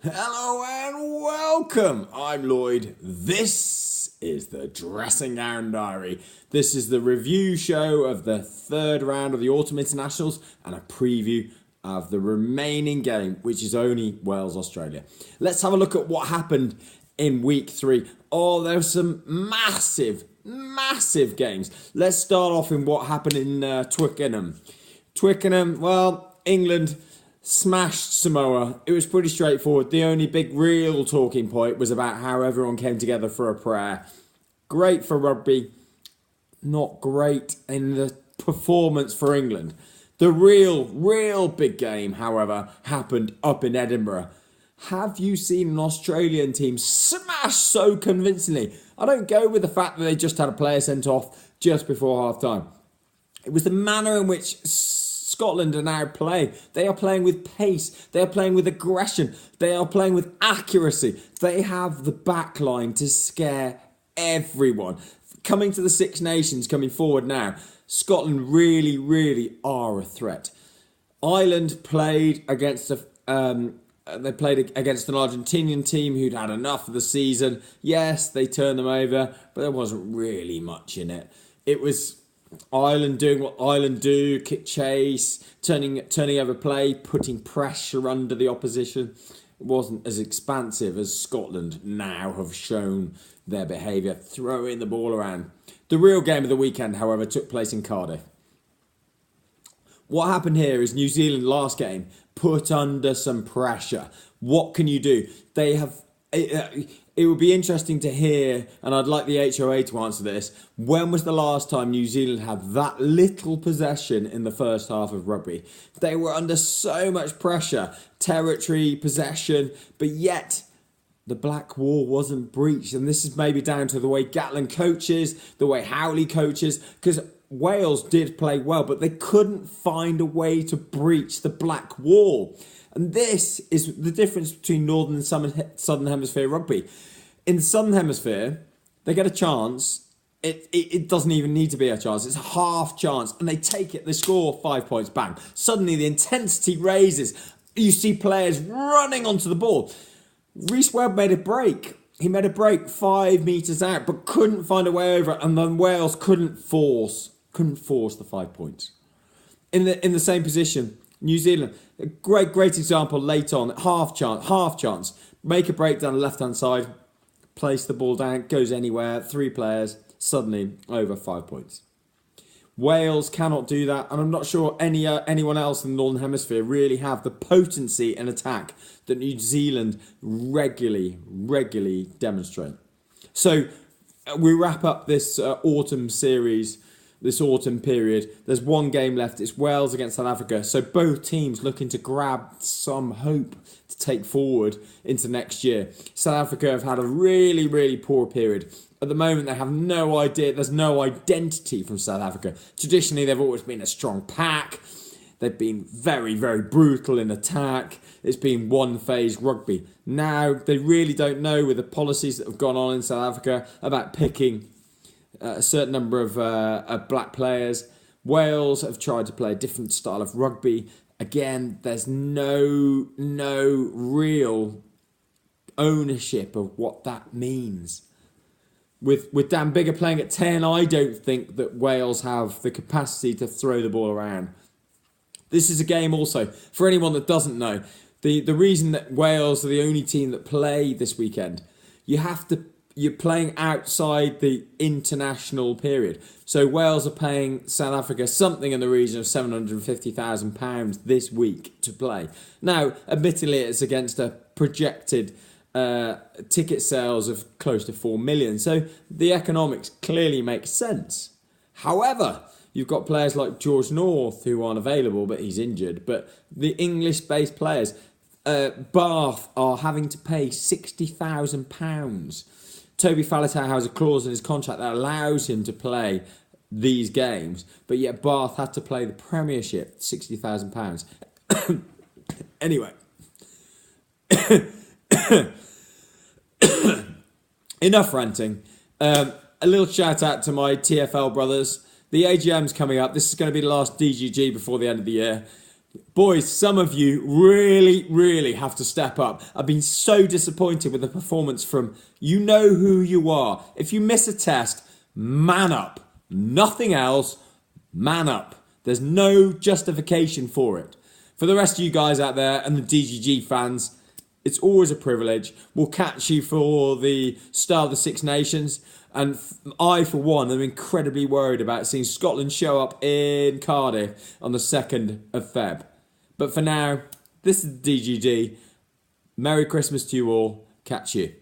Hello and welcome. I'm Lloyd. This is the Dressing Gown Diary. This is the review show of the third round of the Autumn Internationals and a preview of the remaining game, which is only Wales-Australia. Let's have a look at what happened in week 3. Oh, there's some massive games. Let's start off in what happened in Twickenham. England smashed Samoa. It was pretty straightforward. The only big real talking point was about how everyone came together for a prayer. Great for rugby, not great in the performance for England. The real big game, however, happened up in Edinburgh. Have you seen an Australian team smash so convincingly? I don't go with the fact that they just had a player sent off just before half time. It was the manner in which Scotland are now playing. They are playing with pace. They are playing with aggression. They are playing with accuracy. They have the back line to scare everyone. Coming to the Six Nations, coming forward now, Scotland really are a threat. Ireland played against an Argentinian team who'd had enough of the season. Yes, they turned them over, but there wasn't really much in it. It was Ireland doing what Ireland do, kick chase, turning over play, putting pressure under the opposition. It wasn't as expansive as Scotland now have shown their behaviour, throwing the ball around. The real game of the weekend, however, took place in Cardiff. What happened here is New Zealand last game put under some pressure. What can you do? They have... It would be interesting to hear, and I'd like the HOA to answer this, when was the last time New Zealand had that little possession in the first half of rugby? They were under so much pressure, territory, possession, but yet the black wall wasn't breached. And this is maybe down to the way Gatlin coaches, the way Howley coaches, because Wales did play well, but they couldn't find a way to breach the black wall. And this is the difference between Northern and Southern Hemisphere rugby. In the Southern Hemisphere, they get a chance. It doesn't even need to be a chance. It's a half chance. And they take it. They score 5 points. Bang. Suddenly the intensity raises. You see players running onto the ball. Rhys Webb made a break. He made a break 5 metres out, but couldn't find a way over it. And then Wales couldn't force the 5 points. In the same position, New Zealand, a great example late on, half chance, make a break down the left-hand side, place the ball down, goes anywhere, 3 players, suddenly over 5 points. Wales cannot do that, and I'm not sure anyone else in the Northern Hemisphere really have the potency and attack that New Zealand regularly demonstrate. So we wrap up this autumn series, this autumn period. There's one game left. It's Wales against South Africa. So both teams looking to grab some hope to take forward into next year. South Africa have had a really poor period. At the moment, they have no idea. There's no identity from South Africa. Traditionally, they've always been a strong pack. They've been very brutal in attack. It's been one-phase rugby. Now, they really don't know, with the policies that have gone on in South Africa, about picking a certain number of black players. Wales have tried to play a different style of rugby. Again, there's no real ownership of what that means. With Dan Biggar playing at 10, I don't think that Wales have the capacity to throw the ball around. This is a game also, for anyone that doesn't know, the reason that Wales are the only team that play this weekend, you're playing outside the international period. So Wales are paying South Africa something in the region of £750,000 this week to play. Now, admittedly, it's against a projected ticket sales of close to 4 million. So the economics clearly make sense. However, you've got players like George North who aren't available, but he's injured. But the English-based players, Bath are having to pay £60,000. Toby Faletau has a clause in his contract that allows him to play these games, but yet Bath had to play the Premiership, £60,000. Anyway. Enough ranting. A little shout out to my TFL brothers. The AGM's coming up. This is going to be the last DGD before the end of the year. Boys, some of you really, really have to step up. I've been so disappointed with the performance from you know who you are. If you miss a test, man up. Nothing else, man up. There's no justification for it. For the rest of you guys out there and the DGG fans, it's always a privilege. We'll catch you for the Start of the Six Nations. And I, for one, am incredibly worried about seeing Scotland show up in Cardiff on the 2nd of Feb. But for now, this is DGD. Merry Christmas to you all. Catch you.